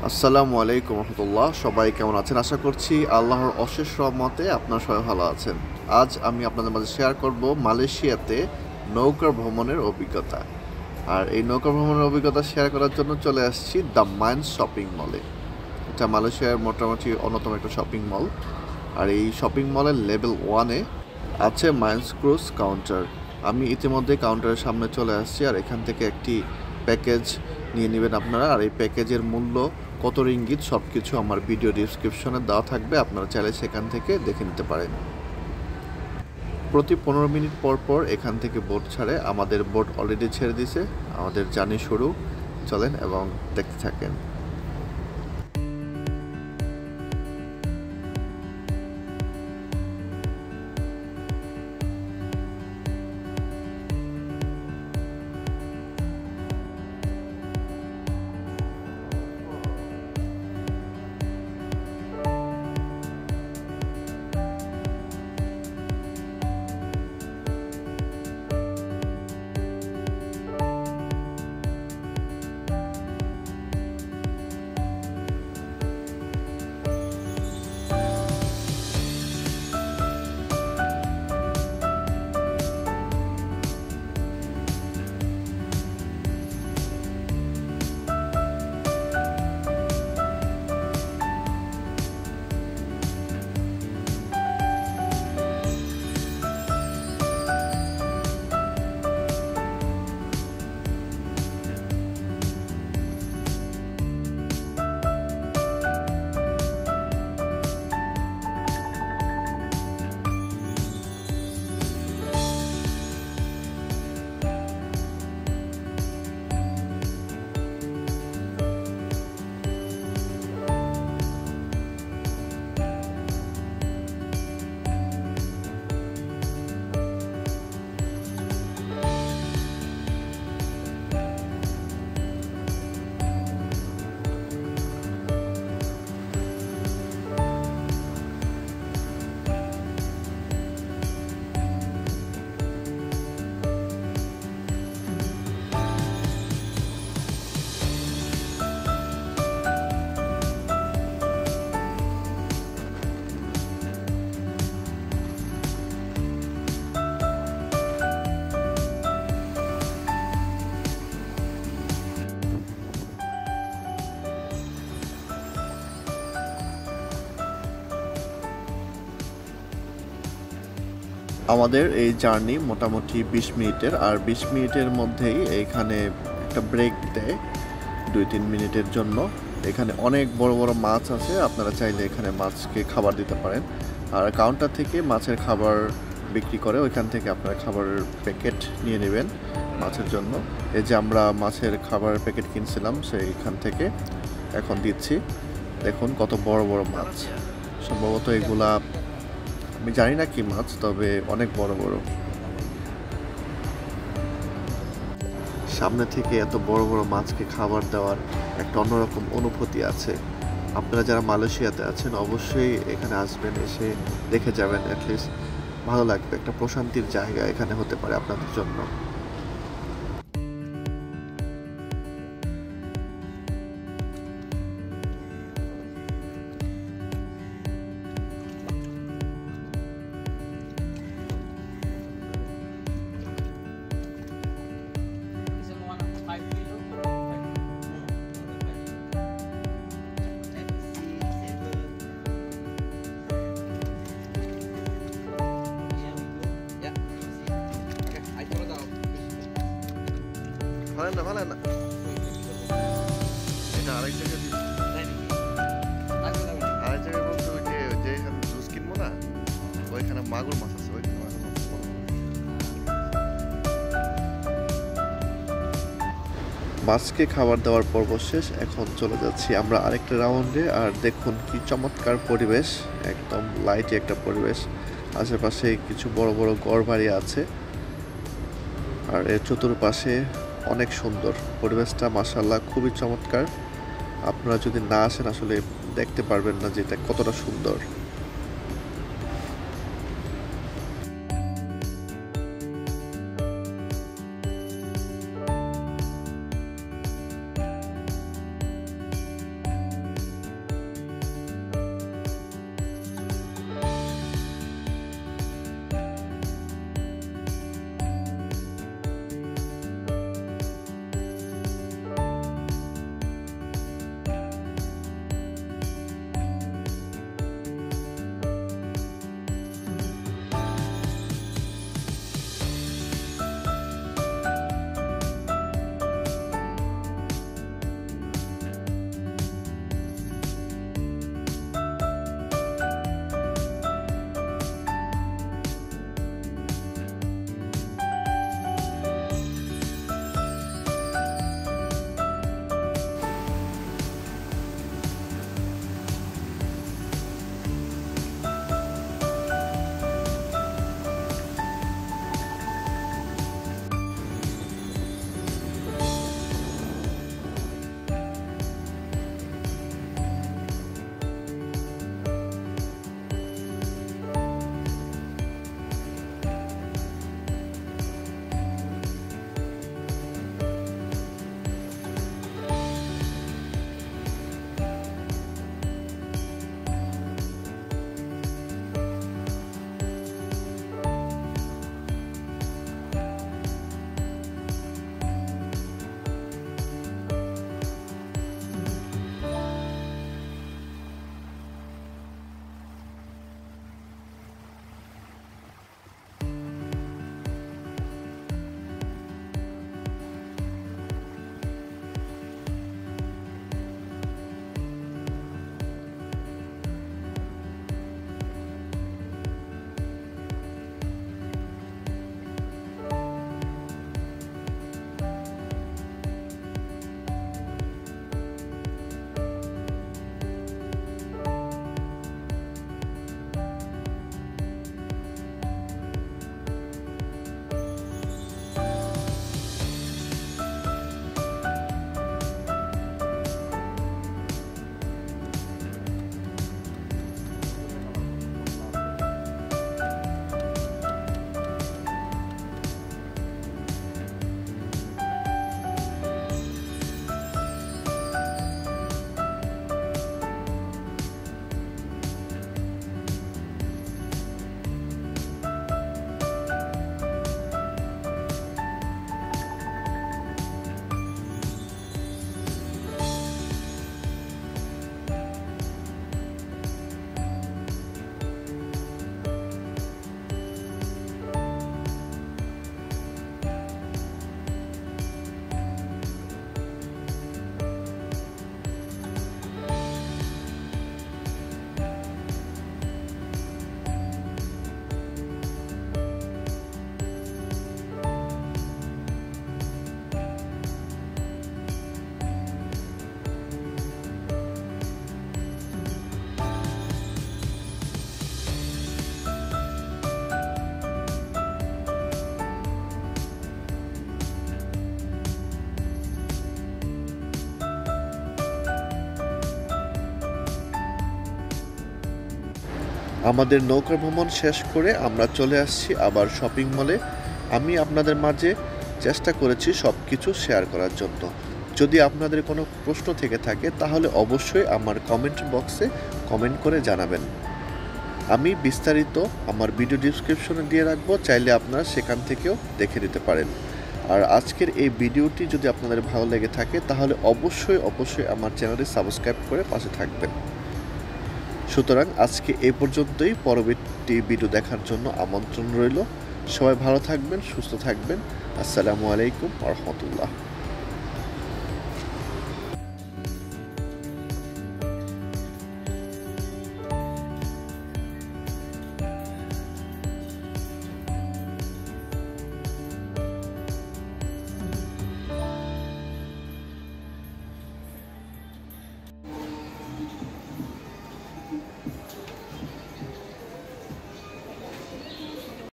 আসসালামু আলাইকুম রহমতুল্লাহ। সবাই কেমন আছেন? আশা করছি আল্লাহর অশেষ রহমতে আপনারা সবাই ভালো আছেন। আজ আমি আপনাদের মাঝে শেয়ার করব মালয়েশিয়াতে নৌকা ভ্রমণের অভিজ্ঞতা। আর এই নৌকা ভ্রমণের অভিজ্ঞতা শেয়ার করার জন্য চলে আসছি দ্য মাইন্স শপিং মলে। এটা মালয়েশিয়ার মোটামুটি অন্যতম একটা শপিং মল। আর এই শপিং মলের লেভেল 1-এ আছে মাইন্স ক্রুজ কাউন্টার। আমি ইতিমধ্যে কাউন্টারের সামনে চলে আসছি। আর এখান থেকে একটি প্যাকেজ নিয়ে নেবেন আপনারা। আর এই প্যাকেজের মূল্য কত রিঙ্গিত সব কিছু আমার ভিডিও ডিসক্রিপশনে দেওয়া থাকবে, আপনারা চাইলে সেখান থেকে দেখে নিতে পারেন। প্রতি 15 মিনিট পর পর এখান থেকে বোট ছাড়ে। আমাদের বোট অলরেডি ছেড়ে দিছে, আমাদের জার্নি শুরু। চলেন এবং দেখতে থাকেন। আমাদের এই জার্নি মোটামুটি 20 মিনিটের। আর 20 মিনিটের মধ্যেই এইখানে একটা ব্রেক দেয় 2-3 মিনিটের জন্য। এখানে অনেক বড় বড় মাছ আছে, আপনারা চাইলে এখানে মাছকে খাবার দিতে পারেন। আর কাউন্টার থেকে মাছের খাবার বিক্রি করে, ওইখান থেকে আপনারা খাবারের প্যাকেট নিয়ে নেবেন মাছের জন্য। এই যে আমরা মাছের খাবারের প্যাকেট কিনছিলাম সেইখান থেকে এখন দিচ্ছি। দেখুন কত বড় বড় মাছ, সম্ভবত এগুলা আমি জানি না কি মাছ, তবে অনেক বড় বড়। সামনে থেকে এত বড় বড় মাছকে খাবার দেওয়ার একটা অন্যরকম অনুভূতি আছে। আপনারা যারা মালয়েশিয়াতে আছেন অবশ্যই এখানে আসবেন, এসে দেখে যাবেন। অ্যাটলিস্ট ভালো লাগবে, একটা প্রশান্তির জায়গা এখানে হতে পারে আপনাদের জন্য। ভালো না, ভালো না, এটা আরেক জায়গায় দিচ্ছি। আরেক জায়গায় বলতে ওই যে যেখানে জুস কিনবো না, ওইখানে মাগুর মাছ আছে, ওইখানে মাগুর মাছ বড় বড়। মাছকে খাবার দেওয়ার পর্ব শেষ, এখন চলে যাচ্ছি আমরা আরেকটা রাউন্ডে। আর দেখুন কি চমৎকার পরিবেশ, একদম লাইটি একটা পরিবেশ। আশেপাশে কিছু বড় বড় ঘরবাড়ি আছে, আর এর চতুর্পাশে অনেক সুন্দর পরিবেশটা, মাশাআল্লাহ খুবই চমৎকার। আপনারা যদি না আসেন আসলে দেখতে পারবেন না যে এটা কতটা সুন্দর। আমাদের নৌকা ভ্রমণ শেষ করে আমরা চলে আসছি আবার শপিং মলে। আমি আপনাদের মাঝে চেষ্টা করেছি সব কিছু শেয়ার করার জন্য। যদি আপনাদের কোনো প্রশ্ন থেকে থাকে তাহলে অবশ্যই আমার কমেন্ট বক্সে কমেন্ট করে জানাবেন। আমি বিস্তারিত আমার ভিডিও ডিসক্রিপশনে দিয়ে রাখবো, চাইলে আপনারা সেখান থেকেও দেখে নিতে পারেন। আর আজকের এই ভিডিওটি যদি আপনাদের ভালো লেগে থাকে তাহলে অবশ্যই আমার চ্যানেলটি সাবস্ক্রাইব করে পাশে থাকবেন। সুতরাং আজকে এই পর্যন্তই, পরবর্তী ভিডিও দেখার জন্য আমন্ত্রণ রইল। সবাই ভালো থাকবেন, সুস্থ থাকবেন। আসসালামু আলাইকুম ওয়া রাহমাতুল্লাহ।